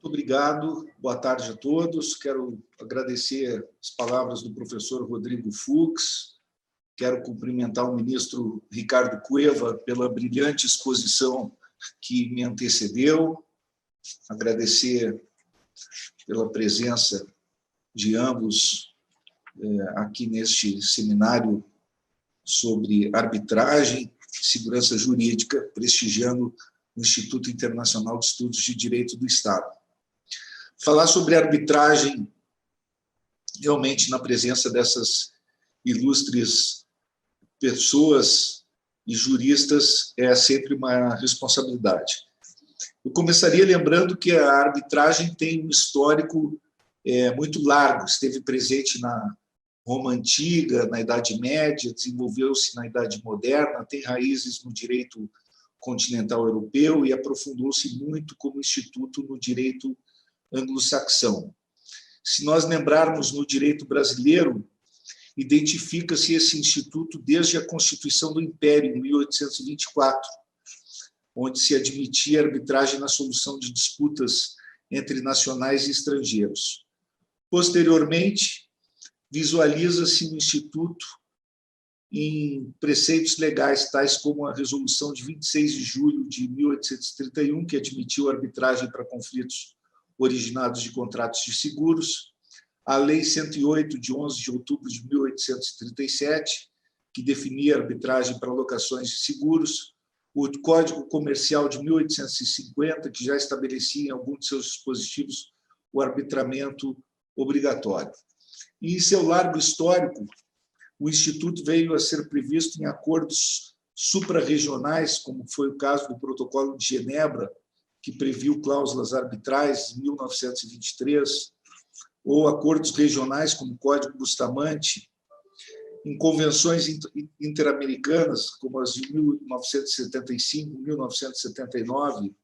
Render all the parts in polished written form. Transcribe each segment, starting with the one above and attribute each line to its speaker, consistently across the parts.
Speaker 1: Muito obrigado, boa tarde a todos. Quero agradecer as palavras do professor Rodrigo Fux, quero cumprimentar o ministro Ricardo Cueva pela brilhante exposição que me antecedeu, agradecer pela presença de ambos aqui neste seminário sobre arbitragem e segurança jurídica, prestigiando o Instituto Internacional de Estudos de Direito do Estado. Falar sobre arbitragem, realmente, na presença dessas ilustres pessoas e juristas, é sempre uma responsabilidade. Eu começaria lembrando que a arbitragem tem um histórico muito largo, esteve presente na Roma Antiga, na Idade Média, desenvolveu-se na Idade Moderna, tem raízes no direito continental europeu e aprofundou-se muito como instituto no direito anglo-saxão. Se nós lembrarmos no direito brasileiro, identifica-se esse instituto desde a Constituição do Império, em 1824, onde se admitia a arbitragem na solução de disputas entre nacionais e estrangeiros. Posteriormente, visualiza-se no instituto em preceitos legais, tais como a Resolução de 26 de julho de 1831, que admitiu a arbitragem para conflitos originados de contratos de seguros, a Lei 108, de 11 de outubro de 1837, que definia a arbitragem para locações de seguros, o Código Comercial de 1850, que já estabelecia em alguns de seus dispositivos o arbitramento obrigatório. E em seu largo histórico, o Instituto veio a ser previsto em acordos suprarregionais, como foi o caso do Protocolo de Genebra, que previu cláusulas arbitrais em 1923, ou acordos regionais, como o Código Bustamante, em convenções interamericanas, como as de 1975 e 1979,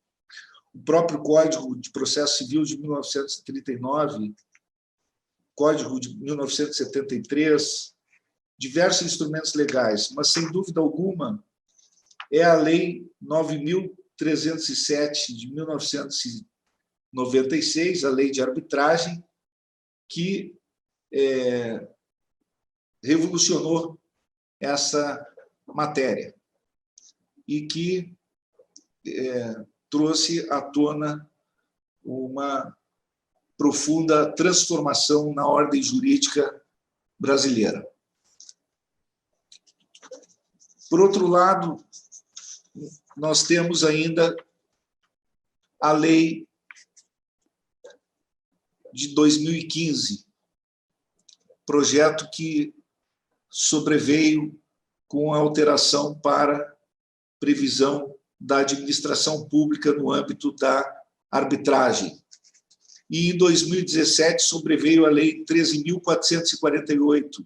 Speaker 1: o próprio Código de Processo Civil de 1939, Código de 1973, diversos instrumentos legais, mas, sem dúvida alguma, é a Lei 9.307 de 1996, a Lei de Arbitragem, que revolucionou essa matéria e que trouxe à tona uma profunda transformação na ordem jurídica brasileira. Por outro lado, nós temos ainda a Lei de 2015, projeto que sobreveio com a alteração para previsão da administração pública no âmbito da arbitragem. E, em 2017, sobreveio a Lei 13.448,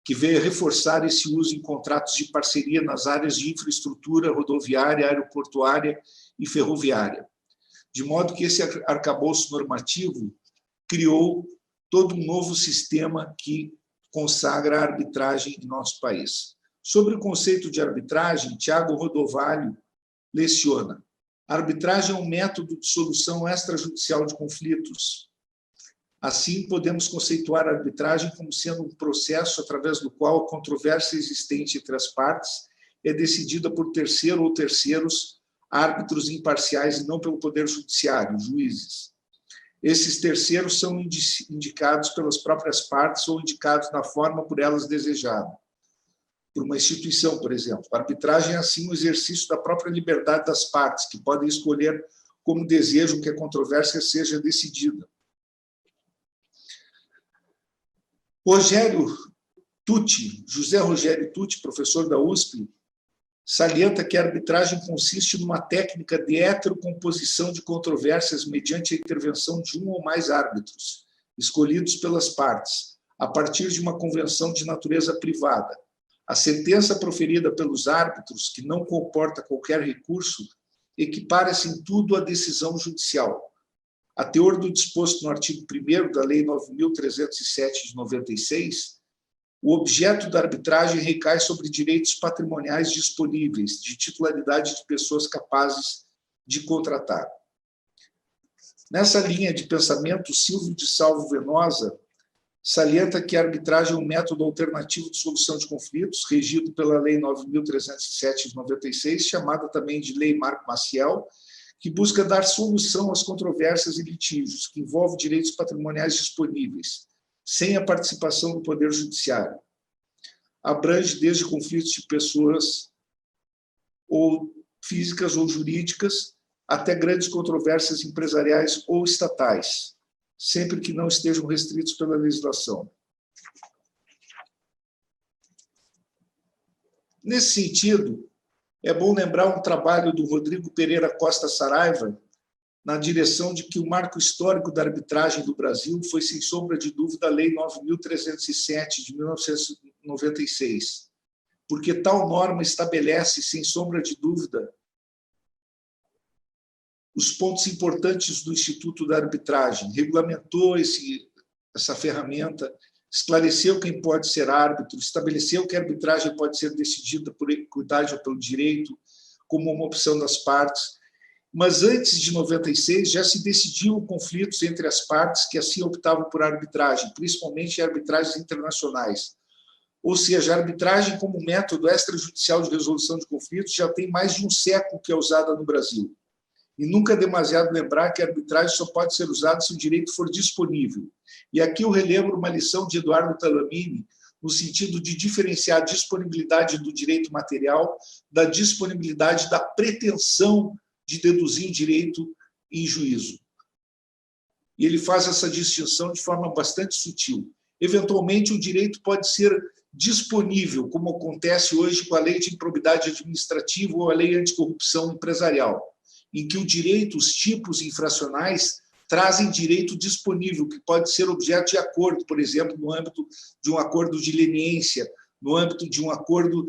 Speaker 1: que veio a reforçar esse uso em contratos de parceria nas áreas de infraestrutura rodoviária, aeroportuária e ferroviária. De modo que esse arcabouço normativo criou todo um novo sistema que consagra a arbitragem em nosso país. Sobre o conceito de arbitragem, Tiago Rodovalho leciona: a arbitragem é um método de solução extrajudicial de conflitos. Assim, podemos conceituar a arbitragem como sendo um processo através do qual a controvérsia existente entre as partes é decidida por terceiro ou terceiros, árbitros imparciais e não pelo Poder Judiciário, juízes. Esses terceiros são indicados pelas próprias partes ou indicados da forma por elas desejada, por uma instituição, por exemplo. A arbitragem é, assim, um exercício da própria liberdade das partes, que podem escolher como desejam que a controvérsia seja decidida. José Rogério Tucci, professor da USP, salienta que a arbitragem consiste numa técnica de heterocomposição de controvérsias mediante a intervenção de um ou mais árbitros, escolhidos pelas partes, a partir de uma convenção de natureza privada. A sentença proferida pelos árbitros, que não comporta qualquer recurso, equipara-se em tudo à decisão judicial. A teor do disposto no artigo 1º da Lei 9.307 de 96, o objeto da arbitragem recai sobre direitos patrimoniais disponíveis, de titularidade de pessoas capazes de contratar. Nessa linha de pensamento, Silvio de Salvo Venosa salienta que a arbitragem é um método alternativo de solução de conflitos, regido pela Lei 9.307 de 96, chamada também de Lei Marco Maciel, que busca dar solução às controvérsias e litígios, que envolvem direitos patrimoniais disponíveis, sem a participação do Poder Judiciário. Abrange desde conflitos de pessoas ou físicas ou jurídicas, até grandes controvérsias empresariais ou estatais, sempre que não estejam restritos pela legislação. Nesse sentido, é bom lembrar um trabalho do Rodrigo Pereira Costa Saraiva, na direção de que o marco histórico da arbitragem do Brasil foi, sem sombra de dúvida, a Lei 9.307, de 1996, porque tal norma estabelece, sem sombra de dúvida, os pontos importantes do Instituto da Arbitragem, regulamentou essa ferramenta, esclareceu quem pode ser árbitro, estabeleceu que a arbitragem pode ser decidida por equidade ou pelo direito, como uma opção das partes. Mas antes de 96 já se decidiam conflitos entre as partes que assim optavam por arbitragem, principalmente arbitragens internacionais. Ou seja, a arbitragem como método extrajudicial de resolução de conflitos já tem mais de um século que é usada no Brasil. E nunca é demasiado lembrar que a arbitragem só pode ser usada se o direito for disponível. E aqui eu relembro uma lição de Eduardo Talamini, no sentido de diferenciar a disponibilidade do direito material da disponibilidade da pretensão de deduzir o direito em juízo. E ele faz essa distinção de forma bastante sutil. Eventualmente, o direito pode ser disponível, como acontece hoje com a Lei de Improbidade Administrativa ou a Lei Anticorrupção Empresarial, em que o direito, os tipos infracionais, trazem direito disponível, que pode ser objeto de acordo, por exemplo, no âmbito de um acordo de leniência, no âmbito de um acordo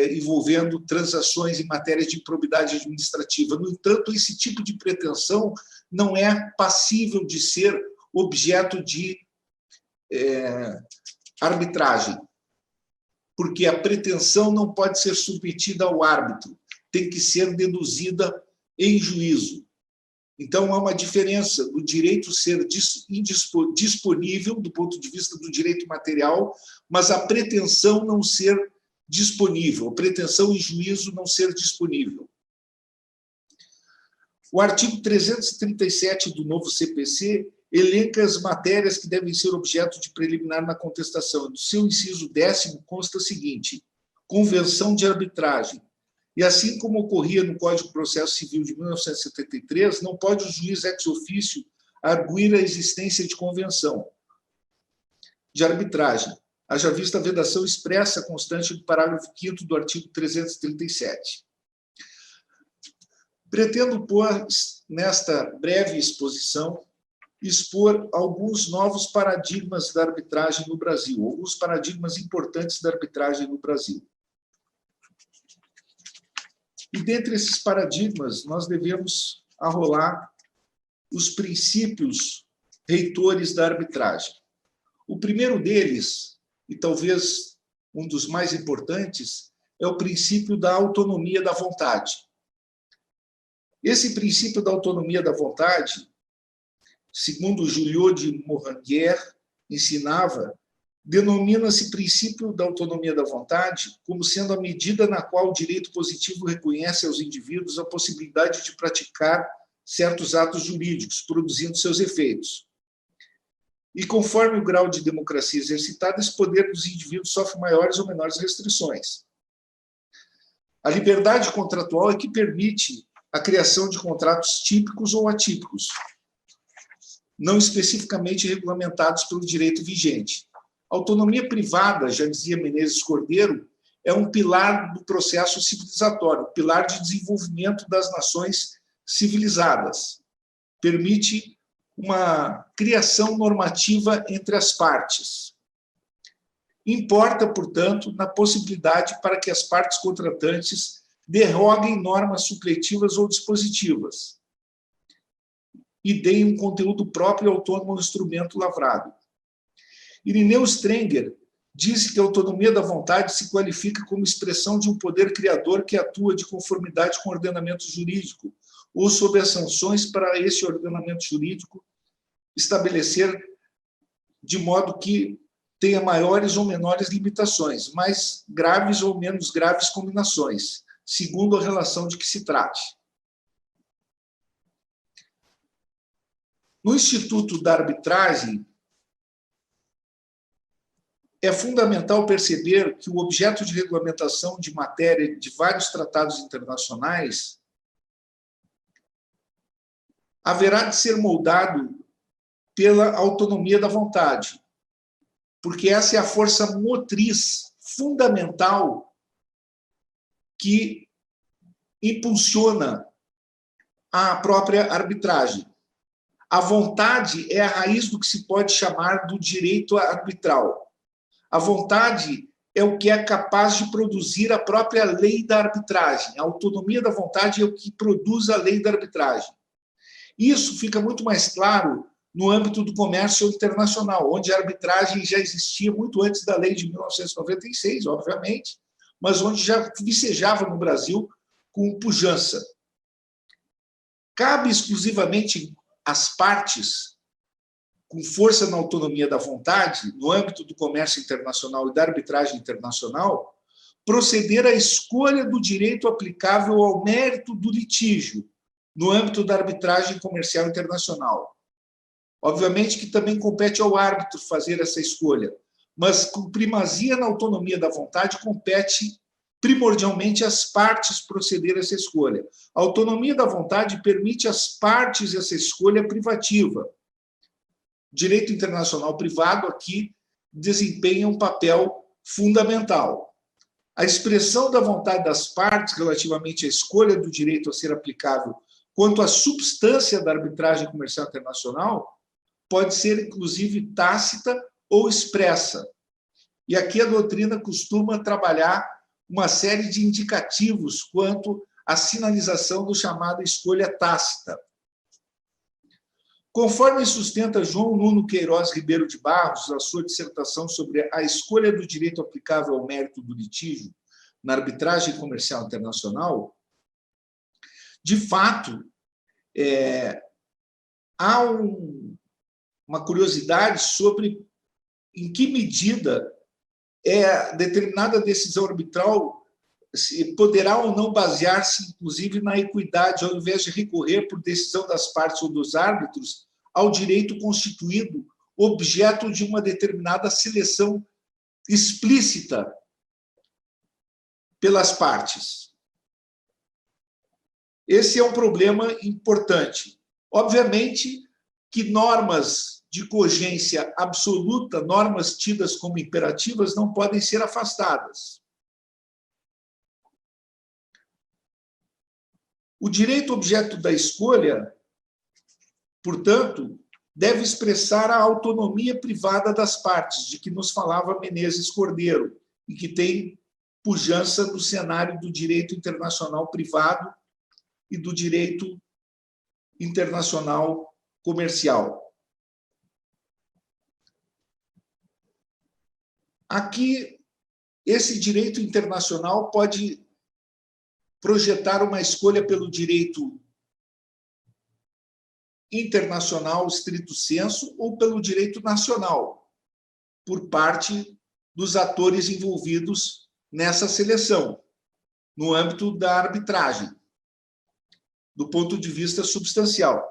Speaker 1: envolvendo transações em matéria de improbidade administrativa. No entanto, esse tipo de pretensão não é passível de ser objeto de arbitragem, porque a pretensão não pode ser submetida ao árbitro, tem que ser deduzida em juízo. Então, há uma diferença do direito ser disponível, do ponto de vista do direito material, mas a pretensão não ser disponível, a pretensão em juízo não ser disponível. O artigo 337 do novo CPC elenca as matérias que devem ser objeto de preliminar na contestação. Do seu inciso 10º consta o seguinte: convenção de arbitragem. E assim como ocorria no Código de Processo Civil de 1973, não pode o juiz ex officio arguir a existência de convenção de arbitragem, haja vista a vedação expressa constante do parágrafo 5º do artigo 337. Pretendo, pois, nesta breve exposição, expor alguns novos paradigmas da arbitragem no Brasil, alguns paradigmas importantes da arbitragem no Brasil. E, dentre esses paradigmas, nós devemos arrolar os princípios reitores da arbitragem. O primeiro deles, e talvez um dos mais importantes, é o princípio da autonomia da vontade. Esse princípio da autonomia da vontade, segundo Julio de Moranguer ensinava, denomina-se princípio da autonomia da vontade como sendo a medida na qual o direito positivo reconhece aos indivíduos a possibilidade de praticar certos atos jurídicos, produzindo seus efeitos. E conforme o grau de democracia exercitado, esse poder dos indivíduos sofre maiores ou menores restrições. A liberdade contratual é que permite a criação de contratos típicos ou atípicos, não especificamente regulamentados pelo direito vigente. A autonomia privada, já dizia Menezes Cordeiro, é um pilar do processo civilizatório, pilar de desenvolvimento das nações civilizadas. Permite uma criação normativa entre as partes. Importa, portanto, na possibilidade para que as partes contratantes derroguem normas supletivas ou dispositivas e deem um conteúdo próprio e autônomo ao instrumento lavrado. Irineu Strenger disse que a autonomia da vontade se qualifica como expressão de um poder criador que atua de conformidade com o ordenamento jurídico, ou sob as sanções para esse ordenamento jurídico estabelecer de modo que tenha maiores ou menores limitações, mais graves ou menos graves combinações, segundo a relação de que se trate. No Instituto da Arbitragem, é fundamental perceber que o objeto de regulamentação de matéria de vários tratados internacionais haverá de ser moldado pela autonomia da vontade, porque essa é a força motriz fundamental que impulsiona a própria arbitragem. A vontade é a raiz do que se pode chamar do direito arbitral. A vontade é o que é capaz de produzir a própria lei da arbitragem. A autonomia da vontade é o que produz a lei da arbitragem. Isso fica muito mais claro no âmbito do comércio internacional, onde a arbitragem já existia muito antes da lei de 1996, obviamente, mas onde já vicejava no Brasil com pujança. Cabe exclusivamente às partes, com força na autonomia da vontade, no âmbito do comércio internacional e da arbitragem internacional, proceder à escolha do direito aplicável ao mérito do litígio, no âmbito da arbitragem comercial internacional. Obviamente que também compete ao árbitro fazer essa escolha, mas com primazia na autonomia da vontade, compete primordialmente às partes proceder a essa escolha. A autonomia da vontade permite às partes essa escolha privativa. Direito internacional privado aqui desempenha um papel fundamental. A expressão da vontade das partes relativamente à escolha do direito a ser aplicável quanto à substância da arbitragem comercial internacional pode ser, inclusive, tácita ou expressa. E aqui a doutrina costuma trabalhar uma série de indicativos quanto à sinalização do chamado escolha tácita. Conforme sustenta João Nuno Queiroz Ribeiro de Barros, a sua dissertação sobre a escolha do direito aplicável ao mérito do litígio na arbitragem comercial internacional, de fato, há uma curiosidade sobre em que medida determinada decisão arbitral poderá ou não basear-se, inclusive, na equidade, ao invés de recorrer por decisão das partes ou dos árbitros ao direito constituído objeto de uma determinada seleção explícita pelas partes. Esse é um problema importante. Obviamente que normas de cogência absoluta, normas tidas como imperativas, não podem ser afastadas. O direito objeto da escolha, portanto, deve expressar a autonomia privada das partes, de que nos falava Menezes Cordeiro, e que tem pujança no cenário do direito internacional privado e do direito internacional comercial. Aqui, esse direito internacional pode projetar uma escolha pelo direito internacional stricto sensu ou pelo direito nacional, por parte dos atores envolvidos nessa seleção, no âmbito da arbitragem, do ponto de vista substancial.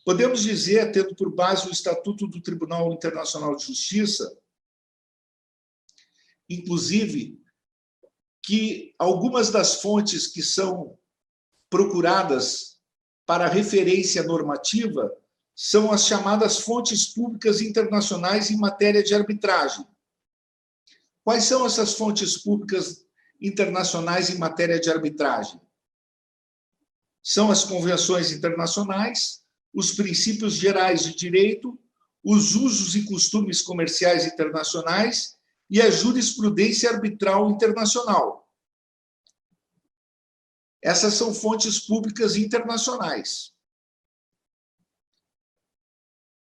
Speaker 1: Podemos dizer, tendo por base o Estatuto do Tribunal Internacional de Justiça, inclusive, que algumas das fontes que são procuradas para referência normativa são as chamadas fontes públicas internacionais em matéria de arbitragem. Quais são essas fontes públicas internacionais em matéria de arbitragem? São as convenções internacionais, os princípios gerais de direito, os usos e costumes comerciais internacionais e a jurisprudência arbitral internacional. Essas são fontes públicas internacionais.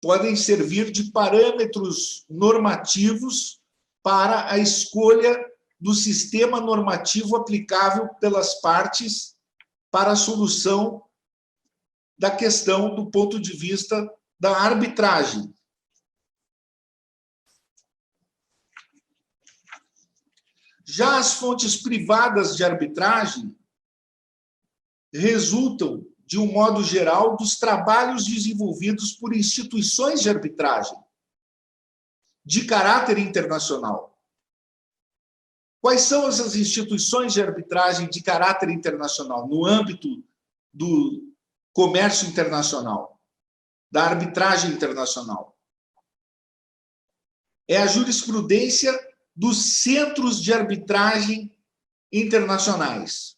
Speaker 1: Podem servir de parâmetros normativos para a escolha do sistema normativo aplicável pelas partes para a solução da questão do ponto de vista da arbitragem. Já as fontes privadas de arbitragem resultam, de um modo geral, dos trabalhos desenvolvidos por instituições de arbitragem de caráter internacional. Quais são essas instituições de arbitragem de caráter internacional no âmbito do comércio internacional, da arbitragem internacional? É a jurisprudência dos centros de arbitragem internacionais,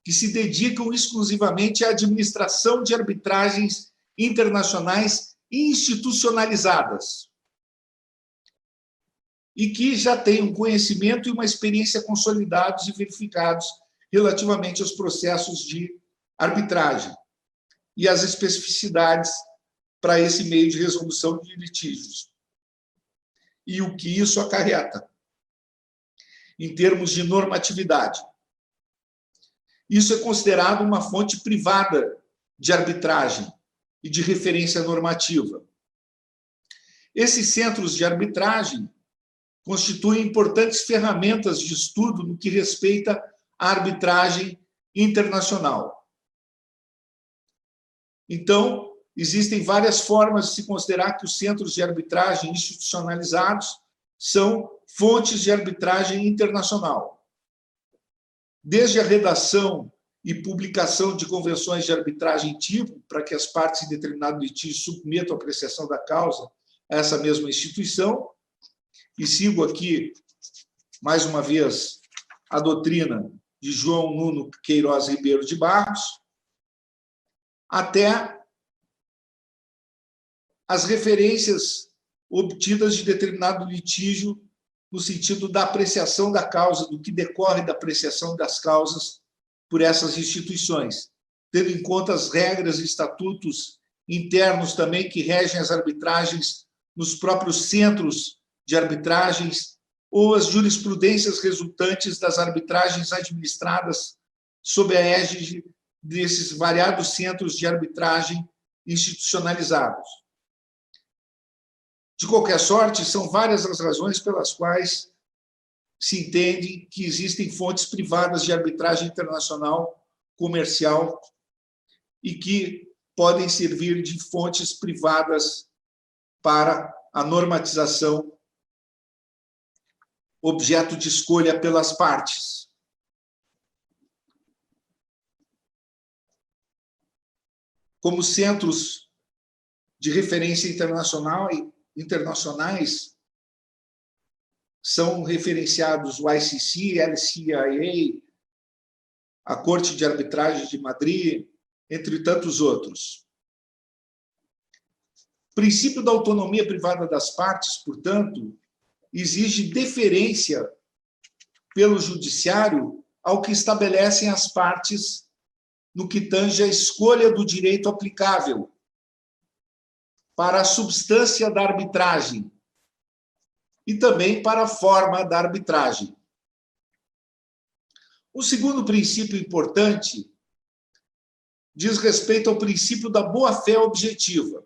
Speaker 1: que se dedicam exclusivamente à administração de arbitragens internacionais institucionalizadas e que já têm um conhecimento e uma experiência consolidados e verificados relativamente aos processos de arbitragem e às especificidades para esse meio de resolução de litígios. E o que isso acarreta em termos de normatividade. Isso é considerado uma fonte privada de arbitragem e de referência normativa. Esses centros de arbitragem constituem importantes ferramentas de estudo no que respeita à arbitragem internacional. Então, existem várias formas de se considerar que os centros de arbitragem institucionalizados são fontes de arbitragem internacional. Desde a redação e publicação de convenções de arbitragem tipo, para que as partes em determinado litígio submetam a apreciação da causa a essa mesma instituição, e sigo aqui, mais uma vez, a doutrina de João Nuno Queiroz Ribeiro de Barros, até as referências obtidas de determinado litígio no sentido da apreciação da causa, do que decorre da apreciação das causas por essas instituições, tendo em conta as regras e estatutos internos também que regem as arbitragens nos próprios centros de arbitragens ou as jurisprudências resultantes das arbitragens administradas sob a égide desses variados centros de arbitragem institucionalizados. De qualquer sorte, são várias as razões pelas quais se entende que existem fontes privadas de arbitragem internacional comercial e que podem servir de fontes privadas para a normatização objeto de escolha pelas partes. Como centros de referência internacionais, são referenciados o ICC, LCIA, a Corte de Arbitragem de Madrid, entre tantos outros. O princípio da autonomia privada das partes, portanto, exige deferência pelo judiciário ao que estabelecem as partes no que tange a escolha do direito aplicável para a substância da arbitragem e também para a forma da arbitragem. O segundo princípio importante diz respeito ao princípio da boa-fé objetiva.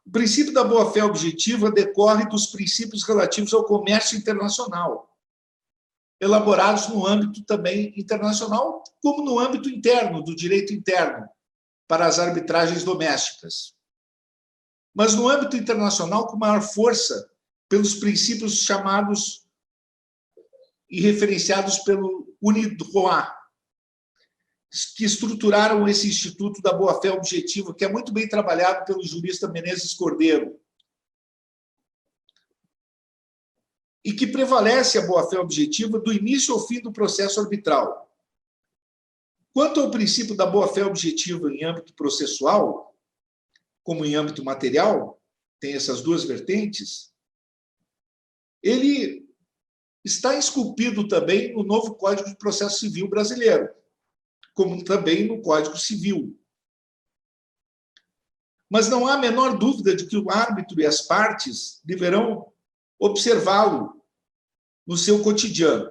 Speaker 1: O princípio da boa-fé objetiva decorre dos princípios relativos ao comércio internacional, elaborados no âmbito também internacional, como no âmbito interno, do direito interno, para as arbitragens domésticas. Mas no âmbito internacional, com maior força, pelos princípios chamados e referenciados pelo UNIDROIT, que estruturaram esse Instituto da Boa-Fé Objetiva, que é muito bem trabalhado pelo jurista Menezes Cordeiro, e que prevalece a boa-fé objetiva do início ao fim do processo arbitral. Quanto ao princípio da boa-fé objetiva em âmbito processual, como em âmbito material, tem essas duas vertentes, ele está esculpido também no novo Código de Processo Civil brasileiro, como também no Código Civil. Mas não há a menor dúvida de que o árbitro e as partes deverão observá-lo no seu cotidiano.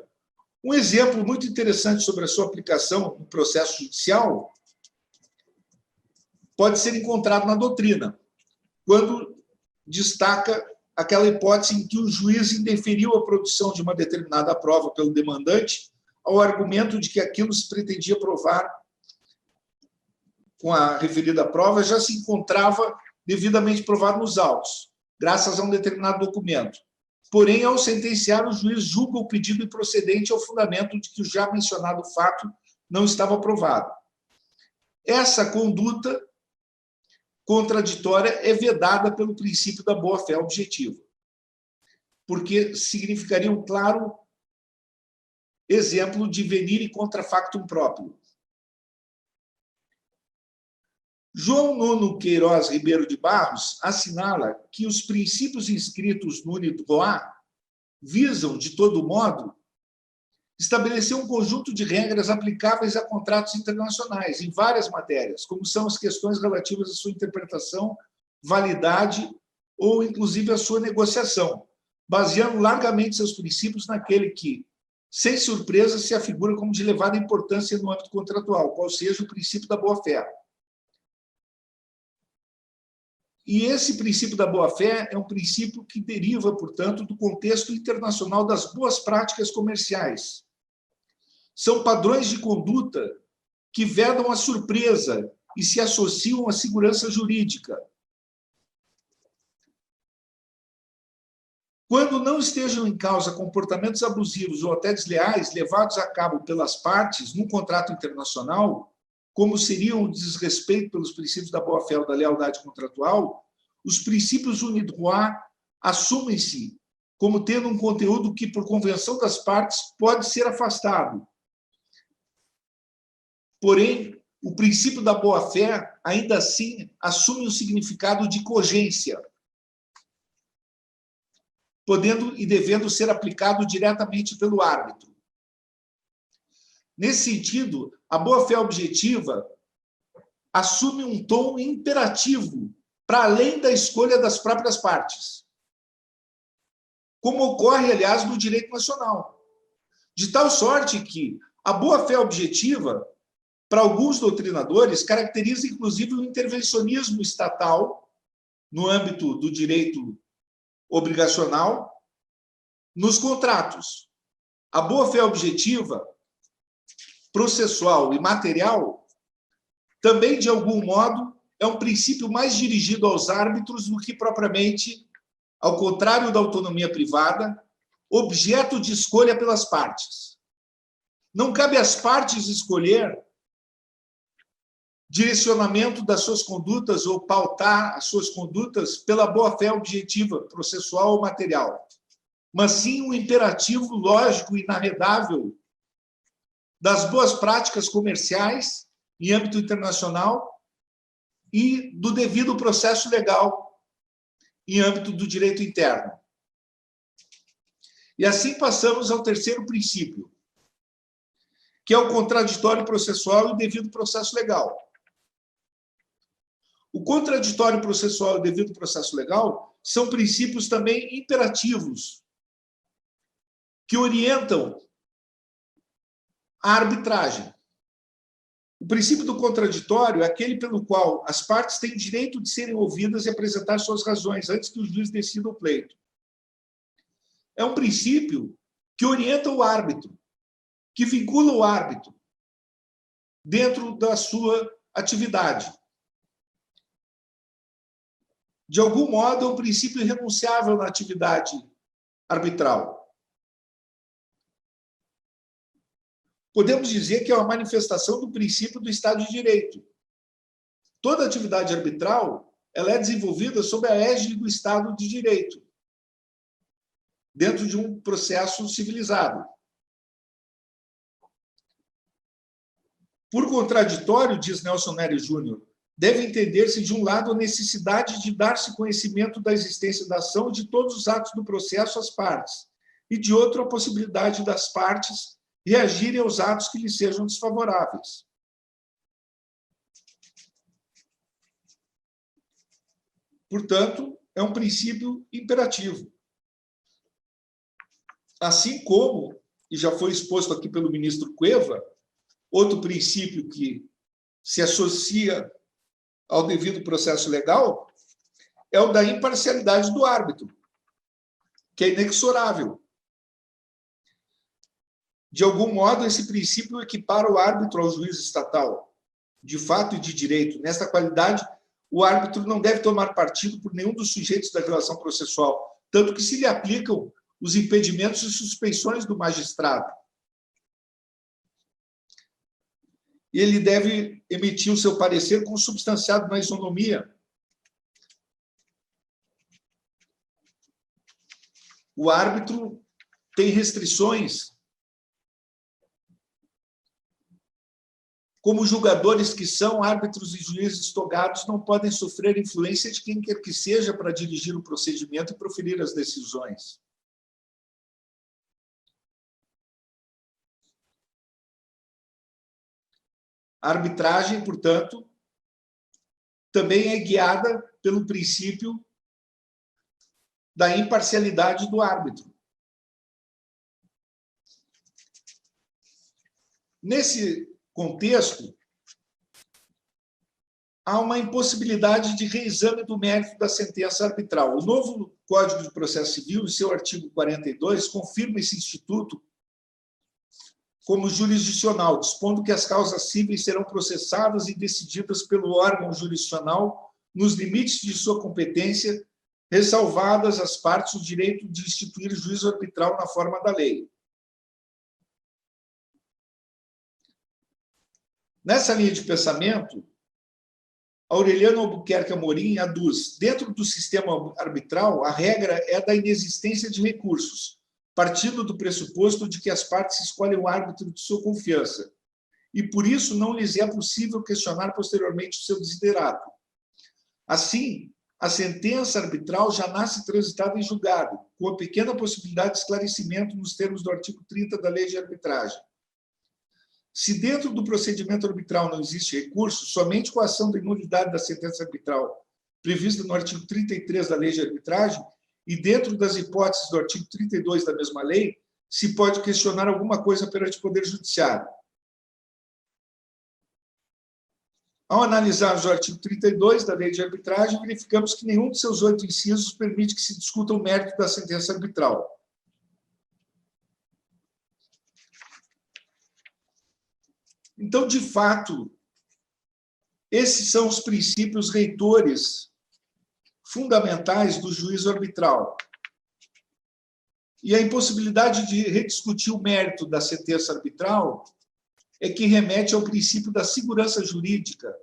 Speaker 1: Um exemplo muito interessante sobre a sua aplicação no processo judicial pode ser encontrado na doutrina, quando destaca aquela hipótese em que o juiz indeferiu a produção de uma determinada prova pelo demandante ao argumento de que aquilo se pretendia provar com a referida prova já se encontrava devidamente provado nos autos, graças a um determinado documento. Porém, ao sentenciar, o juiz julga o pedido improcedente ao fundamento de que o já mencionado fato não estava provado. Essa conduta contraditória é vedada pelo princípio da boa-fé objetiva, porque significaria um claro exemplo de venire contra factum próprio. João Nuno Queiroz Ribeiro de Barros assinala que os princípios inscritos no UNIDROIT visam, de todo modo, estabelecer um conjunto de regras aplicáveis a contratos internacionais em várias matérias, como são as questões relativas à sua interpretação, validade ou, inclusive, à sua negociação, baseando largamente seus princípios naquele que, sem surpresa, se afigura como de elevada importância no âmbito contratual, qual seja o princípio da boa-fé. E esse princípio da boa-fé é um princípio que deriva, portanto, do contexto internacional das boas práticas comerciais. São padrões de conduta que vedam a surpresa e se associam à segurança jurídica. Quando não estejam em causa comportamentos abusivos ou até desleais levados a cabo pelas partes num contrato internacional, como seriam o desrespeito pelos princípios da boa-fé ou da lealdade contratual, os princípios UNIDROIT assumem-se como tendo um conteúdo que, por convenção das partes, pode ser afastado. Porém, o princípio da boa-fé, ainda assim, assume o significado de cogência, podendo e devendo ser aplicado diretamente pelo árbitro. Nesse sentido, a boa-fé objetiva assume um tom imperativo para além da escolha das próprias partes, como ocorre, aliás, no direito nacional. De tal sorte que a boa-fé objetiva, para alguns doutrinadores, caracteriza, inclusive, o intervencionismo estatal no âmbito do direito obrigacional nos contratos. A boa-fé objetiva, processual e material, também, de algum modo, é um princípio mais dirigido aos árbitros do que propriamente, ao contrário da autonomia privada, objeto de escolha pelas partes. Não cabe às partes escolher direcionamento das suas condutas ou pautar as suas condutas pela boa-fé objetiva, processual ou material, mas sim um imperativo lógico e inarredável das boas práticas comerciais em âmbito internacional e do devido processo legal em âmbito do direito interno. E assim passamos ao terceiro princípio, que é o contraditório processual e o devido processo legal. O contraditório processual e o devido processo legal são princípios também imperativos que orientam a arbitragem. O princípio do contraditório é aquele pelo qual as partes têm direito de serem ouvidas e apresentar suas razões antes que o juiz decida o pleito. É um princípio que orienta o árbitro, que vincula o árbitro dentro da sua atividade. De algum modo, é um princípio irrenunciável na atividade arbitral. Podemos dizer que é uma manifestação do princípio do Estado de Direito. Toda atividade arbitral ela é desenvolvida sob a égide do Estado de Direito, dentro de um processo civilizado. Por contraditório, diz Nelson Nery Júnior, deve entender-se, de um lado, a necessidade de dar-se conhecimento da existência da ação e de todos os atos do processo às partes, e, de outro, a possibilidade das partes reagirem aos atos que lhes sejam desfavoráveis. Portanto, é um princípio imperativo. Assim como, e já foi exposto aqui pelo ministro Cueva, outro princípio que se associa ao devido processo legal é o da imparcialidade do árbitro, que é inexorável. De algum modo, esse princípio equipara o árbitro ao juiz estatal, de fato e de direito. Nesta qualidade, o árbitro não deve tomar partido por nenhum dos sujeitos da relação processual, tanto que se lhe aplicam os impedimentos e suspeições do magistrado. Ele deve emitir o seu parecer consubstanciado na isonomia. O árbitro tem restrições. Como julgadores que são, árbitros e juízes togados não podem sofrer influência de quem quer que seja para dirigir o procedimento e proferir as decisões. A arbitragem, portanto, também é guiada pelo princípio da imparcialidade do árbitro. Nesse contexto, há uma impossibilidade de reexame do mérito da sentença arbitral. O novo Código de Processo Civil, em seu artigo 42, confirma esse instituto como jurisdicional, dispondo que as causas cíveis serão processadas e decididas pelo órgão jurisdicional nos limites de sua competência, ressalvadas às partes o direito de instituir juízo arbitral na forma da lei. Nessa linha de pensamento, Aureliano Albuquerque Amorim aduz: dentro do sistema arbitral, a regra é da inexistência de recursos, partindo do pressuposto de que as partes escolhem o árbitro de sua confiança, e por isso não lhes é possível questionar posteriormente o seu desiderato. Assim, a sentença arbitral já nasce transitada em julgado, com a pequena possibilidade de esclarecimento nos termos do artigo 30 da Lei de Arbitragem. Se dentro do procedimento arbitral não existe recurso, somente com a ação de nulidade da sentença arbitral, prevista no artigo 33 da Lei de Arbitragem, e dentro das hipóteses do artigo 32 da mesma lei, se pode questionar alguma coisa perante o Poder Judiciário. Ao analisar o artigo 32 da Lei de Arbitragem, verificamos que nenhum de seus 8 incisos permite que se discuta o mérito da sentença arbitral. Então, de fato, esses são os princípios reitores fundamentais do juízo arbitral. E a impossibilidade de rediscutir o mérito da sentença arbitral é que remete ao princípio da segurança jurídica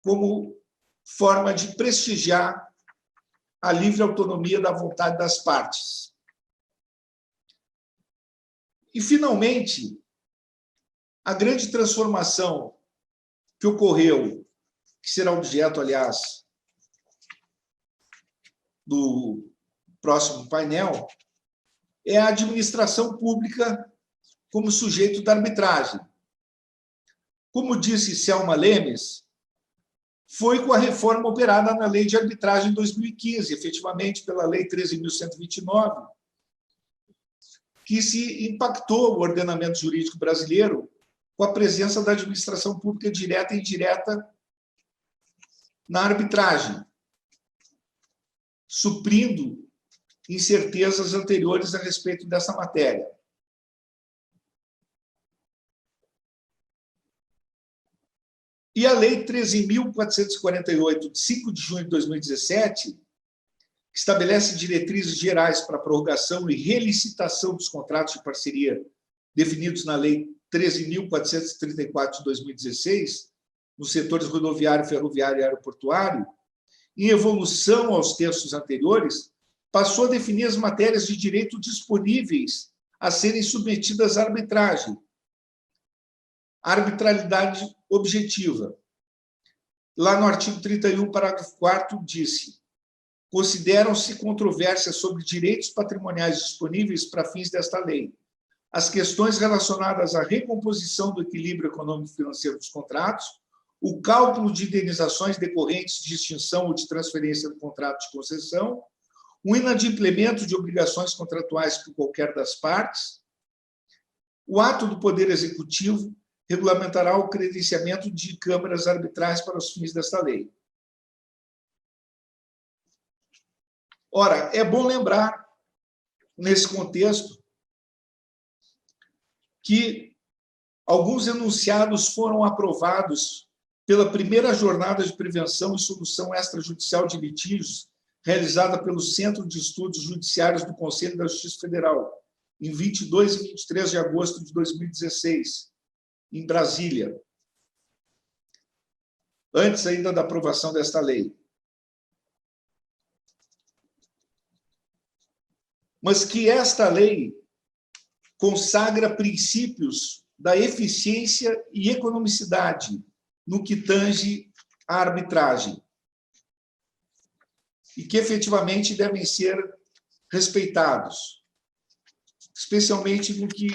Speaker 1: como forma de prestigiar a livre autonomia da vontade das partes. E, finalmente, a grande transformação que ocorreu, que será objeto, aliás, do próximo painel, é a administração pública como sujeito da arbitragem. Como disse Selma Lemes, foi com a reforma operada na Lei de Arbitragem em 2015, efetivamente pela Lei 13.129, que se impactou o ordenamento jurídico brasileiro com a presença da administração pública direta e indireta na arbitragem, suprindo incertezas anteriores a respeito dessa matéria. E a Lei 13.448, de 5 de junho de 2017, que estabelece diretrizes gerais para a prorrogação e relicitação dos contratos de parceria definidos na Lei 13.434 de 2016, nos setores rodoviário, ferroviário e aeroportuário, em evolução aos textos anteriores, passou a definir as matérias de direito disponíveis a serem submetidas à arbitragem. A arbitralidade objetiva. Lá no artigo 31, parágrafo 4º, disse: consideram-se controvérsias sobre direitos patrimoniais disponíveis para fins desta lei as questões relacionadas à recomposição do equilíbrio econômico-financeiro dos contratos, o cálculo de indenizações decorrentes de extinção ou de transferência do contrato de concessão, o inadimplemento de obrigações contratuais por qualquer das partes. O ato do Poder Executivo regulamentará o credenciamento de câmaras arbitrais para os fins desta lei. Ora, é bom lembrar, nesse contexto, que alguns enunciados foram aprovados pela primeira jornada de prevenção e solução extrajudicial de litígios realizada pelo Centro de Estudos Judiciários do Conselho da Justiça Federal, em 22 e 23 de agosto de 2016, em Brasília, antes ainda da aprovação desta lei. Mas que esta lei consagra princípios da eficiência e economicidade no que tange à arbitragem e que efetivamente devem ser respeitados, especialmente no que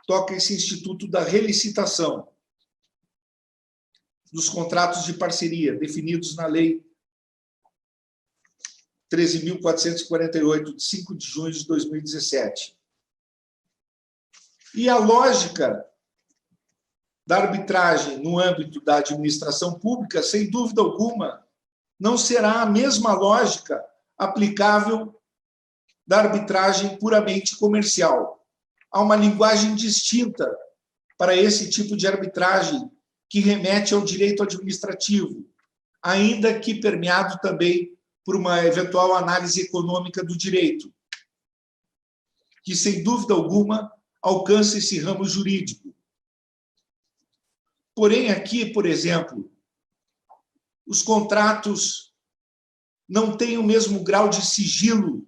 Speaker 1: toca esse instituto da relicitação dos contratos de parceria definidos na Lei 13.448, de 5 de junho de 2017. E a lógica da arbitragem no âmbito da administração pública, sem dúvida alguma, não será a mesma lógica aplicável da arbitragem puramente comercial. Há uma linguagem distinta para esse tipo de arbitragem que remete ao direito administrativo, ainda que permeado também por uma eventual análise econômica do direito, que, sem dúvida alguma, alcança esse ramo jurídico. Porém, aqui, por exemplo, os contratos não têm o mesmo grau de sigilo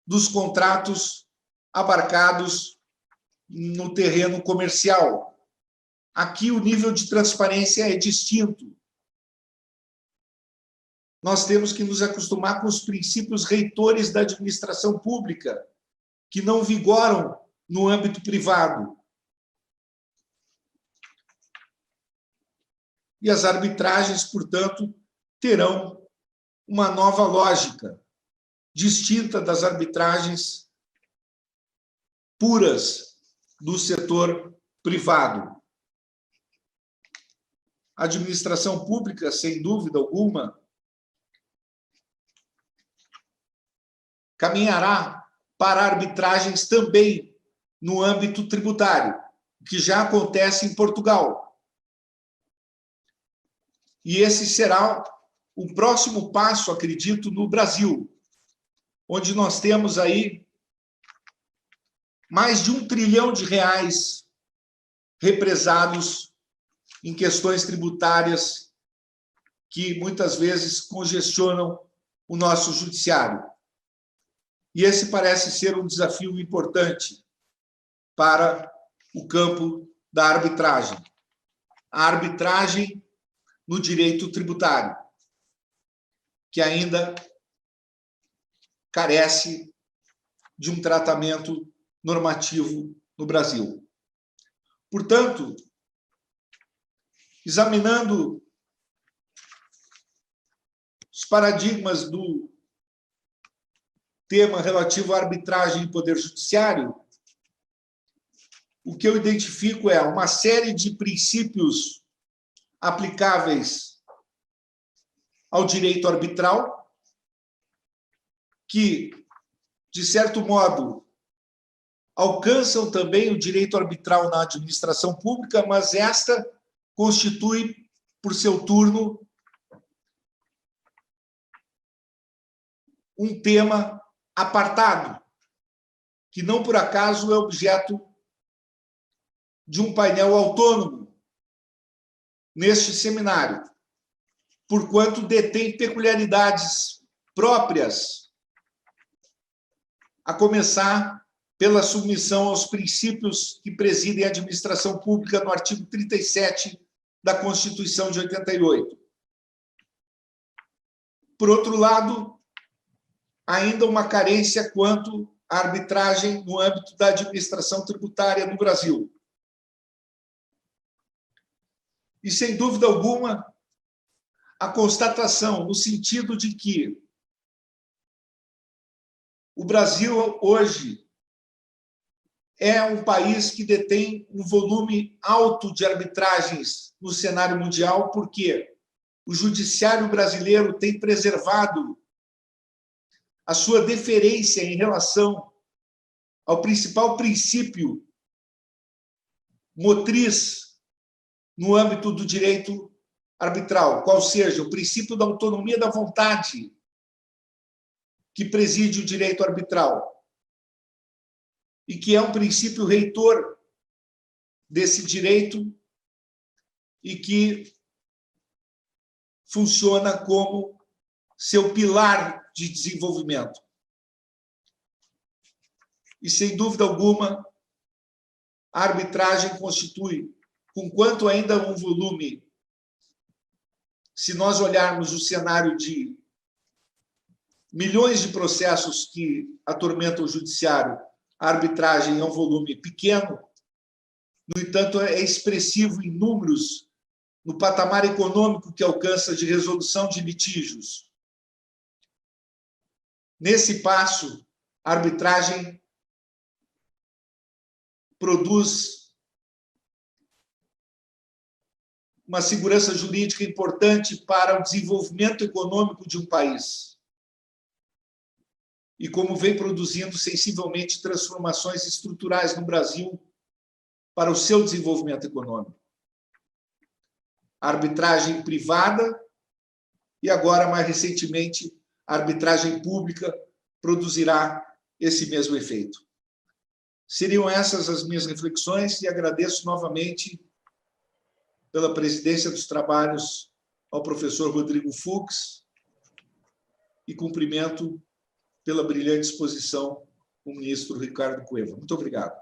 Speaker 1: dos contratos abarcados no terreno comercial. Aqui o nível de transparência é distinto. Nós temos que nos acostumar com os princípios reitores da administração pública, que não vigoram no âmbito privado. E as arbitragens, portanto, terão uma nova lógica, distinta das arbitragens puras do setor privado. A administração pública, sem dúvida alguma, caminhará para arbitragens também no âmbito tributário, que já acontece em Portugal. E esse será o próximo passo, acredito, no Brasil, onde nós temos aí mais de R$1 trilhão represados em questões tributárias que muitas vezes congestionam o nosso judiciário. E esse parece ser um desafio importante para o campo da arbitragem. A arbitragem no direito tributário, que ainda carece de um tratamento normativo no Brasil. Portanto, examinando os paradigmas do tema relativo à arbitragem e poder judiciário, o que eu identifico é uma série de princípios aplicáveis ao direito arbitral, que, de certo modo, alcançam também o direito arbitral na administração pública, mas esta constitui, por seu turno, um tema apartado, que não por acaso é objeto de um painel autônomo neste seminário, porquanto detém peculiaridades próprias, a começar pela submissão aos princípios que presidem a administração pública no artigo 37 da Constituição de 88. Por outro lado, ainda uma carência quanto à arbitragem no âmbito da administração tributária no Brasil. E, sem dúvida alguma, a constatação no sentido de que O Brasil, hoje, é um país que detém um volume alto de arbitragens no cenário mundial, porque o judiciário brasileiro tem preservado a sua deferência em relação ao principal princípio motriz no âmbito do direito arbitral, qual seja o princípio da autonomia da vontade que preside o direito arbitral e que é um princípio reitor desse direito e que funciona como seu pilar de desenvolvimento. E, sem dúvida alguma, a arbitragem constitui, conquanto ainda um volume, se nós olharmos o cenário de milhões de processos que atormentam o judiciário, a arbitragem é um volume pequeno, no entanto, é expressivo em números no patamar econômico que alcança de resolução de litígios. Nesse passo, a arbitragem produz uma segurança jurídica importante para o desenvolvimento econômico de um país. E como vem produzindo sensivelmente transformações estruturais no Brasil para o seu desenvolvimento econômico. A arbitragem privada e agora, mais recentemente, a arbitragem pública produzirá esse mesmo efeito. Seriam essas as minhas reflexões e agradeço novamente pela presidência dos trabalhos ao professor Rodrigo Fux e cumprimento pela brilhante exposição o ministro Ricardo Cueva. Muito obrigado.